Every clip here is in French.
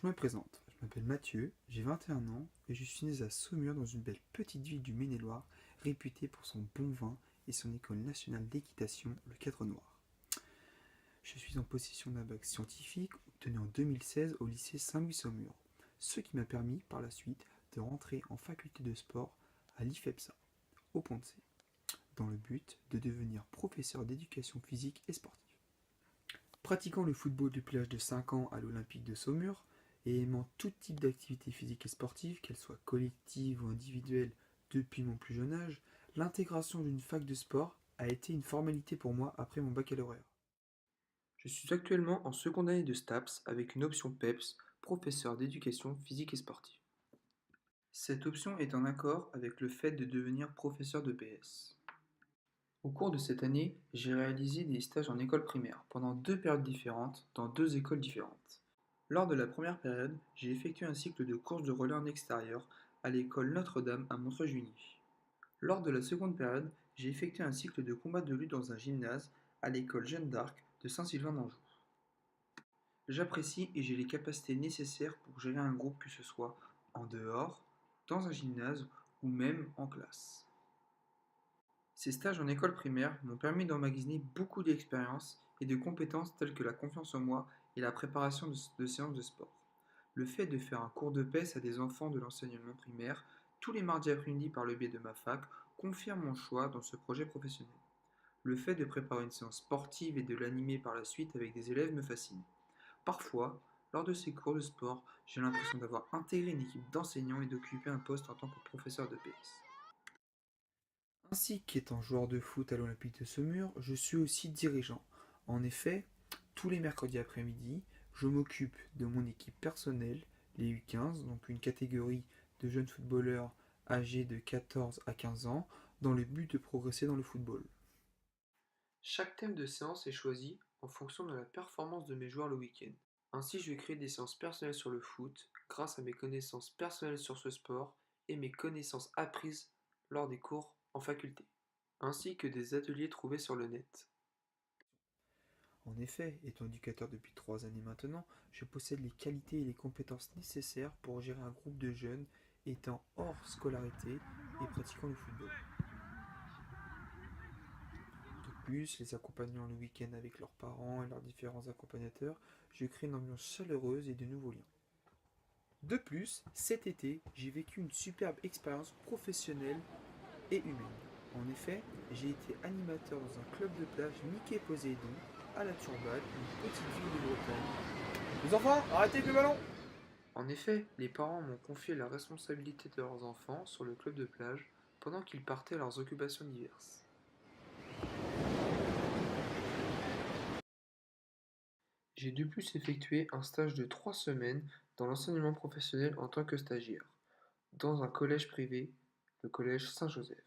Je me présente, je m'appelle Mathieu, j'ai 21 ans et je suis né à Saumur dans une belle petite ville du Maine-et-Loire, réputée pour son bon vin et son école nationale d'équitation, le Cadre Noir. Je suis en possession d'un bac scientifique obtenu en 2016 au lycée Saint-Louis-Saumur, ce qui m'a permis par la suite de rentrer en faculté de sport à l'IFEPSA, au Pont-de-C, dans le but de devenir professeur d'éducation physique et sportive. Pratiquant le football depuis l'âge de 5 ans à l'Olympique de Saumur et aimant tout type d'activité physique et sportive, qu'elle soit collective ou individuelle depuis mon plus jeune âge, l'intégration d'une fac de sport a été une formalité pour moi après mon baccalauréat. Je suis actuellement en seconde année de STAPS avec une option PEPS, professeur d'éducation physique et sportive. Cette option est en accord avec le fait de devenir professeur de PS. Au cours de cette année, j'ai réalisé des stages en école primaire pendant 2 périodes différentes dans 2 écoles différentes. Lors de la première période, j'ai effectué un cycle de course de relais en extérieur à l'école Notre-Dame à Montreuil-Juigny. Lors de la seconde période, j'ai effectué un cycle de combat de lutte dans un gymnase à l'école Jeanne d'Arc de Saint-Sylvain-d'Anjou. J'apprécie et j'ai les capacités nécessaires pour gérer un groupe, que ce soit en dehors, dans un gymnase ou même en classe. Ces stages en école primaire m'ont permis d'emmagasiner beaucoup d'expériences et de compétences telles que la confiance en moi et la préparation de séances de sport. Le fait de faire un cours de PES à des enfants de l'enseignement primaire tous les mardis après-midi par le biais de ma fac confirme mon choix dans ce projet professionnel. Le fait de préparer une séance sportive et de l'animer par la suite avec des élèves me fascine. Parfois, lors de ces cours de sport, j'ai l'impression d'avoir intégré une équipe d'enseignants et d'occuper un poste en tant que professeur de PS. Ainsi qu'étant joueur de foot à l'Olympique de Saumur, je suis aussi dirigeant. En effet, tous les mercredis après-midi, je m'occupe de mon équipe personnelle, les U15, donc une catégorie de jeunes footballeurs âgés de 14 à 15 ans, dans le but de progresser dans le football. Chaque thème de séance est choisi en fonction de la performance de mes joueurs le week-end. Ainsi, je vais créer des séances personnelles sur le foot grâce à mes connaissances personnelles sur ce sport et mes connaissances apprises lors des cours en faculté, ainsi que des ateliers trouvés sur le net. En effet, étant éducateur depuis 3 années maintenant, je possède les qualités et les compétences nécessaires pour gérer un groupe de jeunes étant hors scolarité et pratiquant le football. De plus, les accompagnant le week-end avec leurs parents et leurs différents accompagnateurs, je crée une ambiance chaleureuse et de nouveaux liens. De plus, cet été, j'ai vécu une superbe expérience professionnelle et humaine. En effet, j'ai été animateur dans un club de plage Mickey Poséidon à la Turbade, une petite ville de Bretagne. Les enfants, arrêtez avec le ballon! En effet, les parents m'ont confié la responsabilité de leurs enfants sur le club de plage pendant qu'ils partaient à leurs occupations diverses. J'ai de plus effectué un stage de 3 semaines dans l'enseignement professionnel en tant que stagiaire, dans un collège privé, le collège Saint-Joseph.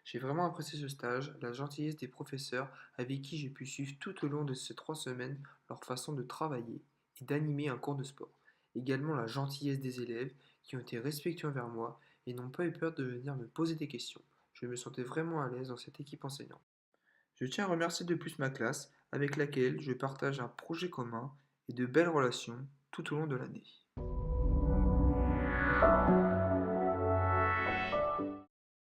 J'ai vraiment apprécié ce stage, la gentillesse des professeurs avec qui j'ai pu suivre tout au long de ces 3 semaines leur façon de travailler et d'animer un cours de sport. Également la gentillesse des élèves qui ont été respectueux envers moi et n'ont pas eu peur de venir me poser des questions. Je me sentais vraiment à l'aise dans cette équipe enseignante. Je tiens à remercier de plus ma classe avec laquelle je partage un projet commun et de belles relations tout au long de l'année.